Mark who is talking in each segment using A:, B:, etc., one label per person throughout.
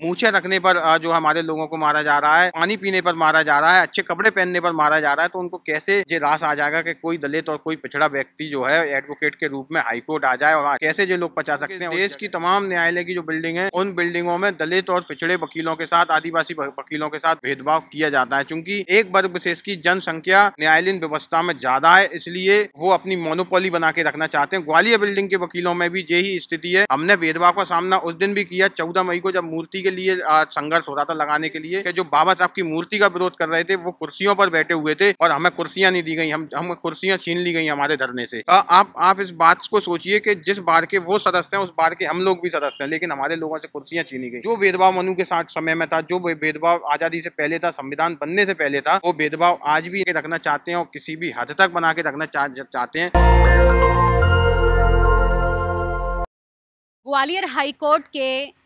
A: मूछें रखने पर जो हमारे लोगों को मारा जा रहा है, पानी पीने पर मारा जा रहा है, अच्छे कपड़े पहनने पर मारा जा रहा है, तो उनको कैसे ये रास आ जाएगा कि कोई दलित और कोई पिछड़ा व्यक्ति जो है एडवोकेट के रूप में हाई कोर्ट आ जाए, और कैसे ये लोग पचा सकते हैं। देश की तमाम न्यायालय की जो बिल्डिंग है, उन बिल्डिंगों में दलित और पिछड़े वकीलों के साथ, आदिवासी वकीलों के साथ भेदभाव किया जाता है। चूंकि एक वर्ग विशेष की जनसंख्या न्यायालयीन व्यवस्था में ज्यादा है, इसलिए वो अपनी मोनोपोली बना के रखना चाहते हैं। ग्वालियर बिल्डिंग के वकीलों में भी यही स्थिति है। हमने भेदभाव का सामना उस दिन भी किया 14 मई को, जब मूर्ति के लिए संघर्ष हो रहा था लगाने के लिए, कि जो बाबा साहब की मूर्ति का विरोध कर रहे थे वो कुर्सियों पर बैठे हुए थे और हमें कुर्सियां नहीं दी गई, हम कुर्सियां छीन ली गई हमारे धरने से। आप इस बात को सोचिए कि जिस बार के वो सदस्य हैं उस बार के हम लोग भी सदस्य हैं, लेकिन हमारे लोगों से कुर्सियां छीनी गई। जो भेदभाव मनु के साथ समय में था, जो भेदभाव आजादी से पहले था, संविधान बनने से पहले था, वो भेदभाव आज भी रखना चाहते हैं और किसी भी हद तक बना के रखना चाहते हैं।
B: ग्वालियर हाईकोर्ट के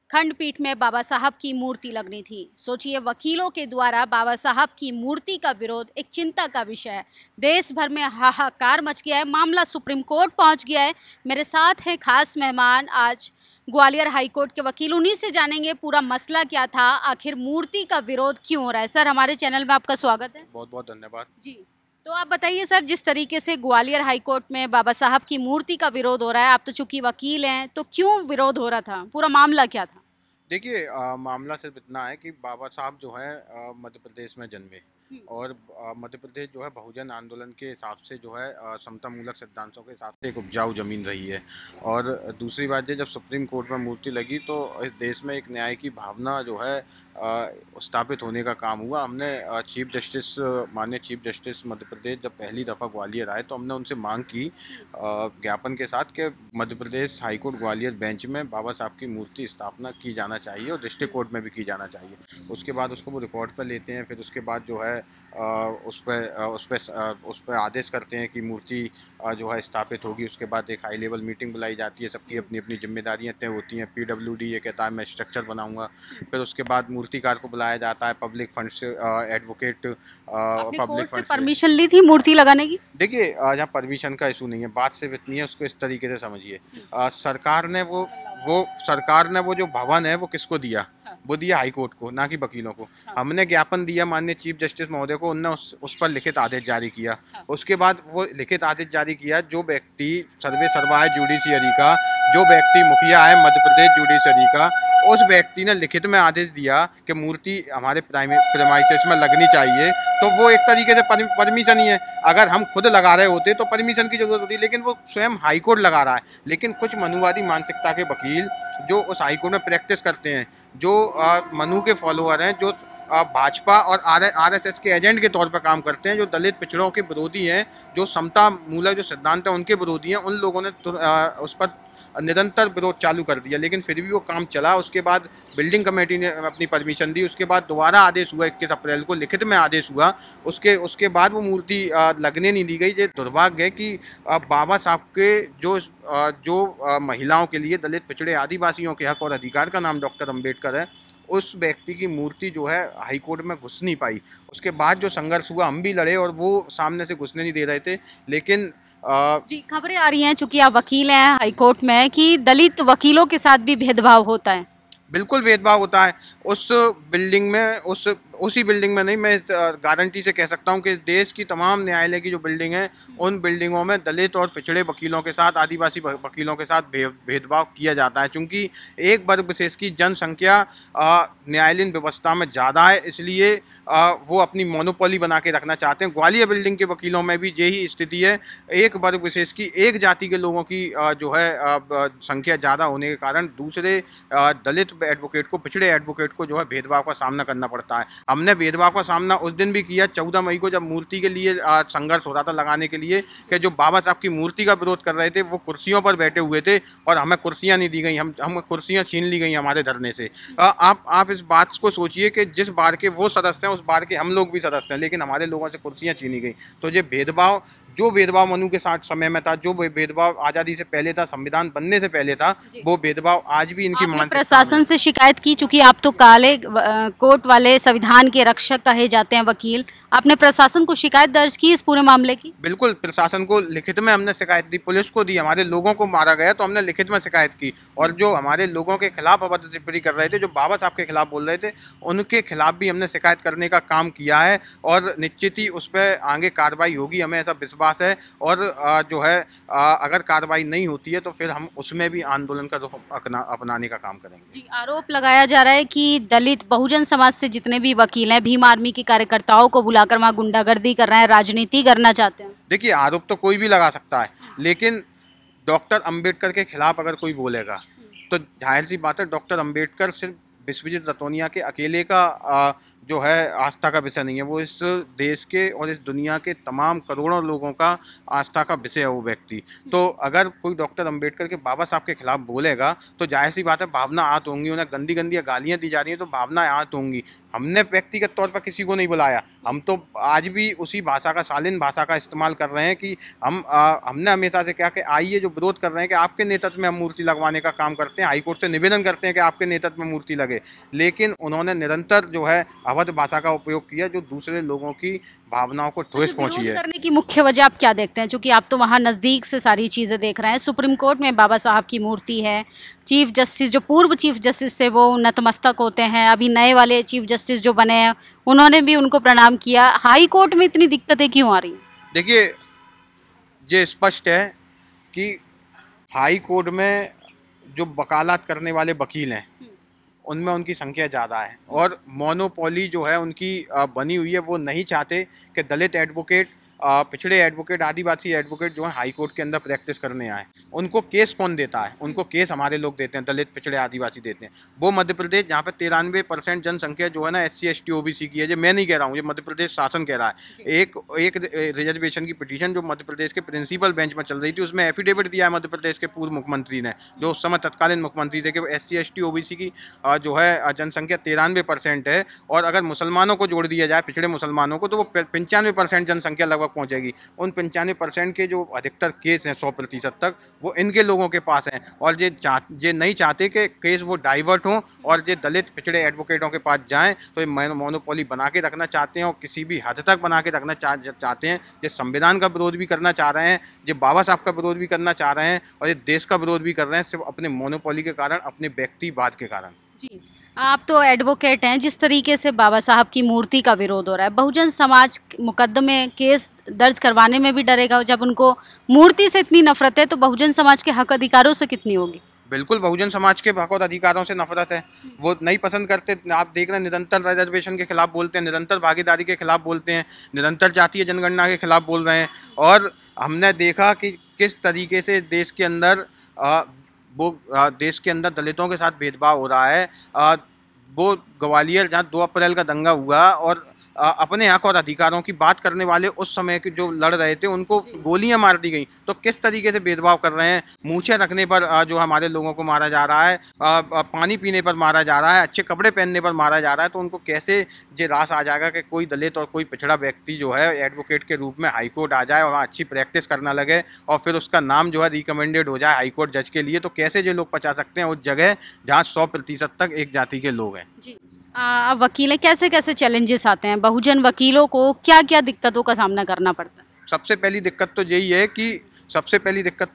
B: खंडपीठ में बाबा साहब की मूर्ति लगनी थी। सोचिए, वकीलों के द्वारा बाबा साहब की मूर्ति का विरोध एक चिंता का विषय है। देश भर में हाहाकार मच गया है, मामला सुप्रीम कोर्ट पहुंच गया है। मेरे साथ हैं खास मेहमान आज ग्वालियर हाईकोर्ट के वकील, उन्हीं से जानेंगे पूरा मसला क्या था, आखिर मूर्ति का विरोध क्यों हो रहा है। सर, हमारे चैनल में आपका स्वागत है।
A: बहुत बहुत धन्यवाद
B: जी। तो आप बताइए सर, जिस तरीके से ग्वालियर हाईकोर्ट में बाबा साहब की मूर्ति का विरोध हो रहा है, आप तो चूंकि वकील हैं, तो क्यों विरोध हो रहा था, पूरा मामला क्या था?
A: देखिए, मामला सिर्फ इतना है कि बाबा साहब जो है मध्य प्रदेश में जन्मे, और मध्य प्रदेश जो है बहुजन आंदोलन के हिसाब से जो है समता मूलक सिद्धांतों के हिसाब से एक उपजाऊ जमीन रही है। और दूसरी बात है, जब सुप्रीम कोर्ट में मूर्ति लगी तो इस देश में एक न्याय की भावना जो है स्थापित होने का काम हुआ। हमने चीफ जस्टिस, माननीय चीफ जस्टिस मध्य प्रदेश जब पहली दफ़ा ग्वालियर आए तो हमने उनसे मांग की ज्ञापन के साथ कि मध्य प्रदेश हाईकोर्ट ग्वालियर बेंच में बाबा साहब की मूर्ति स्थापना की जाना चाहिए और डिस्ट्रिक्ट कोर्ट में भी की जाना चाहिए। उसके बाद उसको वो रिकॉर्ड पर लेते हैं, फिर उसके बाद जो है उस पर आदेश करते हैं कि मूर्ति जो है स्थापित होगी। उसके बाद एक हाई लेवल मीटिंग बुलाई जाती है, सबकी अपनी अपनी जिम्मेदारियां तय होती हैं। PWD ये कहता है मैं स्ट्रक्चर बनाऊंगा, फिर उसके बाद मूर्तिकार को बुलाया जाता है पब्लिक फंड से, एडवोकेट पब्लिक फंड से
B: परमिशन ली थी मूर्ति लगाने की?
A: देखिए, यहाँ परमिशन का इशू नहीं है, बात सिर्फ इतनी है, उसको इस तरीके से समझिए। सरकार ने वो जो भवन है वो किसको दिया? वो दिया हाई कोर्ट को, ना कि वकीलों को। हमने ज्ञापन दिया माननीय चीफ जस्टिस महोदय को, उनने उस पर लिखित आदेश जारी किया। उसके बाद वो लिखित आदेश जारी किया, जो व्यक्ति सर्वे सर्वा है जुडिशियरी का, जो व्यक्ति मुखिया है मध्य प्रदेश जुडिशियरी का, उस व्यक्ति ने लिखित में आदेश दिया कि मूर्ति हमारे प्रेमाइसेस में लगनी चाहिए, तो वो एक तरीके से परमिशन ही है। अगर हम खुद लगा रहे होते तो परमिशन की जरूरत होती, लेकिन वो स्वयं हाईकोर्ट लगा रहा है। लेकिन कुछ मनुवादी मानसिकता के वकील जो उस हाईकोर्ट में प्रैक्टिस करते हैं, जो मनु के फॉलोअर हैं, जो भाजपा और RSS के एजेंट के तौर पर काम करते हैं, जो दलित पिछड़ों के विरोधी हैं, जो समता मूलक जो सिद्धांत है उनके विरोधी हैं, उन लोगों ने उस पर निरंतर विरोध चालू कर दिया। लेकिन फिर भी वो काम चला। उसके बाद बिल्डिंग कमेटी ने अपनी परमिशन दी। उसके बाद दोबारा आदेश हुआ 21 अप्रैल को, लिखित में आदेश हुआ। उसके बाद वो मूर्ति लगने नहीं दी गई। ये दुर्भाग्य है कि बाबा साहब के जो महिलाओं के लिए, दलित पिछड़े आदिवासियों के हक और अधिकार का नाम डॉक्टर अम्बेडकर है, उस व्यक्ति की मूर्ति जो है हाई कोर्ट में घुस नहीं पाई। उसके बाद जो संघर्ष हुआ, हम भी लड़े और वो सामने से घुसने नहीं दे रहे थे। लेकिन
B: जी, खबरें आ रही हैं, चूंकि आप वकील हैं हाईकोर्ट में, कि दलित वकीलों के साथ भी भेदभाव होता है।
A: बिल्कुल भेदभाव होता है। उस बिल्डिंग में, उसी बिल्डिंग में नहीं, मैं गारंटी से कह सकता हूं कि इस देश की तमाम न्यायालय की जो बिल्डिंग है, उन बिल्डिंगों में दलित और पिछड़े वकीलों के साथ, आदिवासी वकीलों के साथ भेदभाव किया जाता है। चूंकि एक वर्ग विशेष की जनसंख्या न्यायालयीन व्यवस्था में ज़्यादा है, इसलिए वो अपनी मोनोपोली बना के रखना चाहते हैं। ग्वालियर बिल्डिंग के वकीलों में भी यही स्थिति है। एक वर्ग विशेष की, एक जाति के लोगों की जो है संख्या ज़्यादा होने के कारण दूसरे दलित एडवोकेट को, पिछड़े एडवोकेट को जो है भेदभाव का सामना करना पड़ता है। हमने भेदभाव का सामना उस दिन भी किया 14 मई को, जब मूर्ति के लिए संघर्ष हो रहा था लगाने के लिए, कि जो बाबा साहब की मूर्ति का विरोध कर रहे थे वो कुर्सियों पर बैठे हुए थे और हमें कुर्सियां नहीं दी गई, हम कुर्सियां छीन ली गई हमारे धरने से। आप इस बात को सोचिए कि जिस बार के वो सदस्य हैं उस बार के हम लोग भी सदस्य हैं, लेकिन हमारे लोगों से कुर्सियां छीनी गई। तो ये भेदभाव जो भेदभाव मनु के साथ समय में था, जो भेदभाव आज़ादी से पहले था, संविधान बनने से पहले था, वो भेदभाव आज भी इनकी
B: आपने प्रशासन से शिकायत की, चूंकि आप तो काले कोट वाले संविधान के रक्षक कहे जाते हैं वकील, आपने प्रशासन को शिकायत दर्ज की इस पूरे मामले की?
A: बिल्कुल, प्रशासन को लिखित में हमने शिकायत दी, पुलिस को दी, हमारे लोगों को मारा गया तो हमने लिखित में शिकायत की। और जो हमारे लोगों के खिलाफ अभद्र टिप्पणी कर रहे थे, जो बाबा साहब के खिलाफ बोल रहे थे, उनके खिलाफ भी हमने शिकायत करने का काम किया है और निश्चित ही उस पर आगे कार्रवाई होगी, हमें ऐसा विश्वास है। और जो है अगर कार्रवाई नहीं होती है तो फिर हम उसमें भी आंदोलन का रुख अपनाने का काम करेंगे।
B: जी, आरोप लगाया जा रहा है कि दलित बहुजन समाज से जितने भी वकील हैं, भीम आर्मी के कार्यकर्ताओं को बुलाकर वहाँ गुंडागर्दी कर रहे हैं, राजनीति करना चाहते हैं।
A: देखिए, आरोप तो कोई भी लगा सकता है, लेकिन डॉक्टर अंबेडकर के खिलाफ अगर कोई बोलेगा तो जाहिर सी बात है डॉक्टर अंबेडकर सिर्फ विश्वजीत रतौनिया के अकेले का जो है आस्था का विषय नहीं है, वो इस देश के और इस दुनिया के तमाम करोड़ों लोगों का आस्था का विषय है वो व्यक्ति। तो अगर कोई डॉक्टर अंबेडकर के बाबा साहब के खिलाफ बोलेगा तो जाहिर सी बात है भावना आहत होंगी, उन्हें गंदी गंदी गालियाँ दी जा रही हैं तो भावना आहत होंगी। हमने व्यक्तिगत तौर पर किसी को नहीं बुलाया, हम तो आज भी उसी भाषा का, शालीन भाषा का इस्तेमाल कर रहे हैं कि हमने हमेशा से क्या कि आइए जो विरोध कर रहे हैं कि आपके नेतृत्व में हम मूर्ति लगवाने का काम करते हैं, हाईकोर्ट से निवेदन करते हैं कि आपके नेतृत्व में मूर्ति लगे, लेकिन उन्होंने निरंतर जो है अभद्र भाषा का उपयोग किया जो दूसरे लोगों की भावनाओं को ठेस पहुंची है।
B: करने की मुख्य वजह आप क्या देखते हैं, क्योंकि आप तो वहाँ नज़दीक से सारी चीज़ें देख रहे हैं। सुप्रीम कोर्ट में बाबा साहब की मूर्ति है, चीफ जस्टिस जो पूर्व चीफ जस्टिस थे वो नतमस्तक होते हैं, अभी नए वाले चीफ जस्टिस जो बने हैं उन्होंने भी उनको प्रणाम किया। हाई कोर्ट में इतनी दिक्कतें क्यों आ रही हैं?
A: देखिए, ये स्पष्ट है कि हाई कोर्ट में जो वकालत करने वाले वकील हैं उनमें उनकी संख्या ज़्यादा है और मोनोपोली जो है उनकी बनी हुई है। वो नहीं चाहते कि दलित एडवोकेट, पिछड़े एडवोकेट, आदिवासी एडवोकेट जो है हाई कोर्ट के अंदर प्रैक्टिस करने आए। उनको केस कौन देता है? उनको केस हमारे लोग देते हैं, दलित, पिछड़े, आदिवासी देते हैं। वो मध्य प्रदेश जहाँ पे 93% जनसंख्या जो है ना SC ST OBC की है, ये मैं नहीं कह रहा हूँ, ये मध्य प्रदेश शासन कह रहा है। एक रिजर्वेशन की पिटीशन जो मध्य प्रदेश के प्रिंसिपल बेंच में चल रही थी उसमें एफिडेविट दिया है मध्य प्रदेश के पूर्व मुख्यमंत्री ने, जो उस समय तत्कालीन मुख्यमंत्री थे, कि SC ST OBC की जो है जनसंख्या 93% है और अगर मुसलमानों को जोड़ दिया जाए, पिछड़े मुसलमानों को, तो वो 95% जनसंख्या लगभग पहुंचेगी। उन 95% के जो अधिकतर केस हैं 100% तक वो इनके लोगों के पास हैं और ये नहीं चाहते कि केस वो डाइवर्ट हों और ये दलित पिछड़े एडवोकेटों के पास जाएं, तो ये मोनोपोली बना के रखना चाहते हैं और किसी भी हद तक बना के रखना चाहते हैं। ये संविधान का विरोध भी करना चाह रहे हैं, ये बाबा साहब का विरोध भी करना चाह रहे हैं और ये देश का विरोध भी कर रहे हैं, सिर्फ अपने मोनोपोली के कारण, अपने व्यक्तिवाद के कारण।
B: जी, आप तो एडवोकेट हैं, जिस तरीके से बाबा साहब की मूर्ति का विरोध हो रहा है, बहुजन समाज मुकदमे केस दर्ज करवाने में भी डरेगा। जब उनको मूर्ति से इतनी नफरत है तो बहुजन समाज के हक अधिकारों से कितनी होगी?
A: बिल्कुल, बहुजन समाज के हक और अधिकारों से नफरत है, वो नहीं पसंद करते। आप देख रहे हैं निरंतर रिजर्वेशन के खिलाफ बोलते हैं, निरंतर भागीदारी के खिलाफ बोलते हैं, निरंतर जातीय जनगणना के खिलाफ बोल रहे हैं। और हमने देखा कि किस तरीके से देश के अंदर देश के अंदर दलितों के साथ भेदभाव हो रहा है। वो ग्वालियर जहाँ 2 अप्रैल का दंगा हुआ और अपने हक और अधिकारों की बात करने वाले उस समय के जो लड़ रहे थे उनको गोलियां मार दी गई, तो किस तरीके से भेदभाव कर रहे हैं। मूछें रखने पर जो हमारे लोगों को मारा जा रहा है, पानी पीने पर मारा जा रहा है, अच्छे कपड़े पहनने पर मारा जा रहा है, तो उनको कैसे ये रास आ जाएगा कि कोई दलित और कोई पिछड़ा व्यक्ति जो है एडवोकेट के रूप में हाईकोर्ट आ जाए और वहाँ अच्छी प्रैक्टिस करना लगे और फिर उसका नाम जो है रिकमेंडेड हो जाए हाईकोर्ट जज के लिए। तो कैसे ये लोग पचा सकते हैं उस जगह जहाँ 100% तक एक जाति के लोग हैं।
B: जी, अब वकील कैसे कैसे चैलेंजेस आते हैं, बहुजन वकीलों को क्या क्या दिक्कतों का सामना करना पड़ता है?
A: सबसे पहली दिक्कत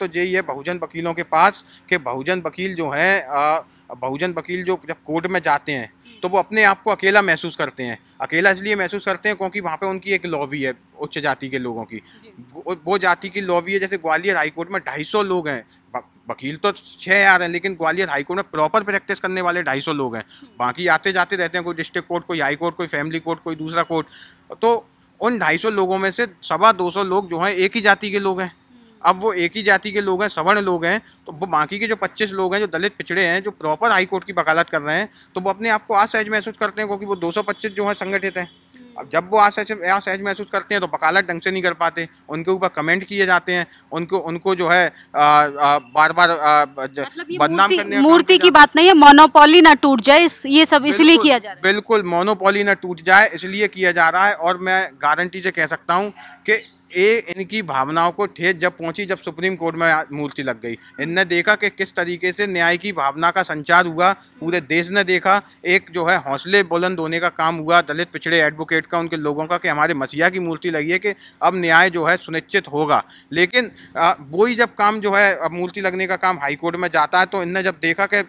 A: तो यही है बहुजन वकीलों के पास कि बहुजन वकील जो जब कोर्ट में जाते हैं तो वो अपने आप को अकेला महसूस करते हैं। अकेला इसलिए महसूस करते हैं क्योंकि वहाँ पे उनकी एक लॉबी है उच्च जाति के लोगों की, वो जाति की लॉबी है। जैसे ग्वालियर हाईकोर्ट में 250 लोग हैं, वकील तो 6000 हैं, लेकिन ग्वालियर हाईकोर्ट में प्रॉपर प्रैक्टिस करने वाले 250 लोग हैं। बाकी आते जाते रहते हैं, कोई डिस्ट्रिक्ट कोर्ट, कोई हाई कोर्ट, कोई फैमिली कोर्ट, कोई दूसरा कोर्ट। तो उन 250 लोगों में से 250 लोग जो हैं एक ही जाति के लोग हैं। अब वो एक ही जाति के लोग हैं, सवर्ण लोग हैं, तो वो बाकी के जो 25 लोग हैं जो दलित पिछड़े हैं, जो प्रॉपर हाई कोर्ट की वकालत कर रहे हैं, तो वो अपने आप को असहज महसूस करते हैं क्योंकि वो 225 जो है संगठित हैं। अब जब वो असहज महसूस करते हैं तो वकालत ढंग से नहीं कर पाते, उनके ऊपर कमेंट किए जाते हैं, उनको जो है बार बार बदनाम करने।
B: मूर्ति की बात नहीं है, मोनोपोली ना टूट जाए, ये सब इसलिए किया जा रहा है।
A: बिल्कुल, मोनोपोली ना टूट जाए इसलिए किया जा रहा है। और मैं गारंटी से कह सकता हूँ कि इनकी भावनाओं को ठेस जब पहुंची, जब सुप्रीम कोर्ट में मूर्ति लग गई, इनने देखा कि किस तरीके से न्याय की भावना का संचार हुआ, पूरे देश ने देखा, एक जो है हौसले बुलंद होने का काम हुआ दलित पिछड़े एडवोकेट का, उनके लोगों का, कि हमारे मसीहा की मूर्ति लगी है, कि अब न्याय जो है सुनिश्चित होगा। लेकिन वही जब काम जो है अब मूर्ति लगने का काम हाई कोर्ट में जाता है, तो इनने जब देखा कि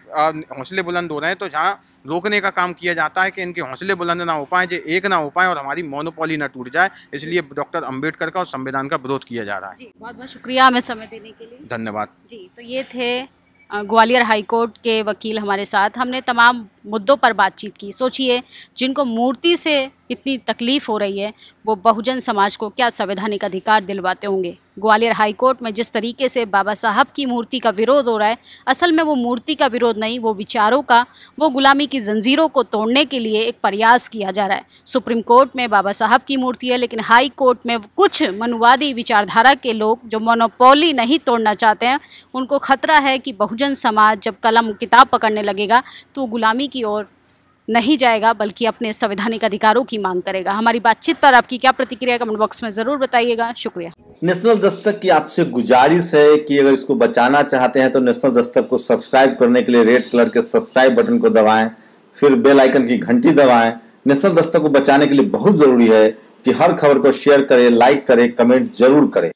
A: हौसले बुलंद हो रहे हैं, तो जहाँ रोकने का काम किया जाता है कि इनके हौसले बुलंद ना हो पाए, जो एक ना हो पाए और हमारी मोनोपोली ना टूट जाए, इसलिए डॉक्टर अंबेडकर का और संविधान का विरोध किया जा रहा है।
B: जी, बहुत बहुत शुक्रिया हमें समय देने के लिए।
A: धन्यवाद
B: जी, तो ये थे ग्वालियर हाई कोर्ट के वकील हमारे साथ। हमने तमाम मुद्दों पर बातचीत की। सोचिए, जिनको मूर्ति से इतनी तकलीफ़ हो रही है, वो बहुजन समाज को क्या संवैधानिक अधिकार दिलवाते होंगे। ग्वालियर हाई कोर्ट में जिस तरीके से बाबा साहब की मूर्ति का विरोध हो रहा है, असल में वो मूर्ति का विरोध नहीं, वो विचारों का, वो गुलामी की जंजीरों को तोड़ने के लिए एक प्रयास किया जा रहा है। सुप्रीम कोर्ट में बाबा साहब की मूर्ति है, लेकिन हाई कोर्ट में कुछ मनुवादी विचारधारा के लोग जो मोनोपोली नहीं तोड़ना चाहते हैं, उनको खतरा है कि बहुजन समाज जब कलम किताब पकड़ने लगेगा तो गुलामी की ओर नहीं जाएगा, बल्कि अपने संवैधानिक अधिकारों की मांग करेगा। हमारी बातचीत पर आपकी क्या प्रतिक्रिया, कमेंट बॉक्स में ज़रूर बताइएगा। शुक्रिया।
C: नेशनल दस्तक की आपसे गुजारिश है कि अगर इसको बचाना चाहते हैं तो नेशनल दस्तक को सब्सक्राइब करने के लिए रेड कलर के सब्सक्राइब बटन को दबाएं, फिर बेल आइकन की घंटी दबाएं। नेशनल दस्तक को बचाने के लिए बहुत जरूरी है कि हर खबर को शेयर करें, लाइक करें, कमेंट जरूर करें।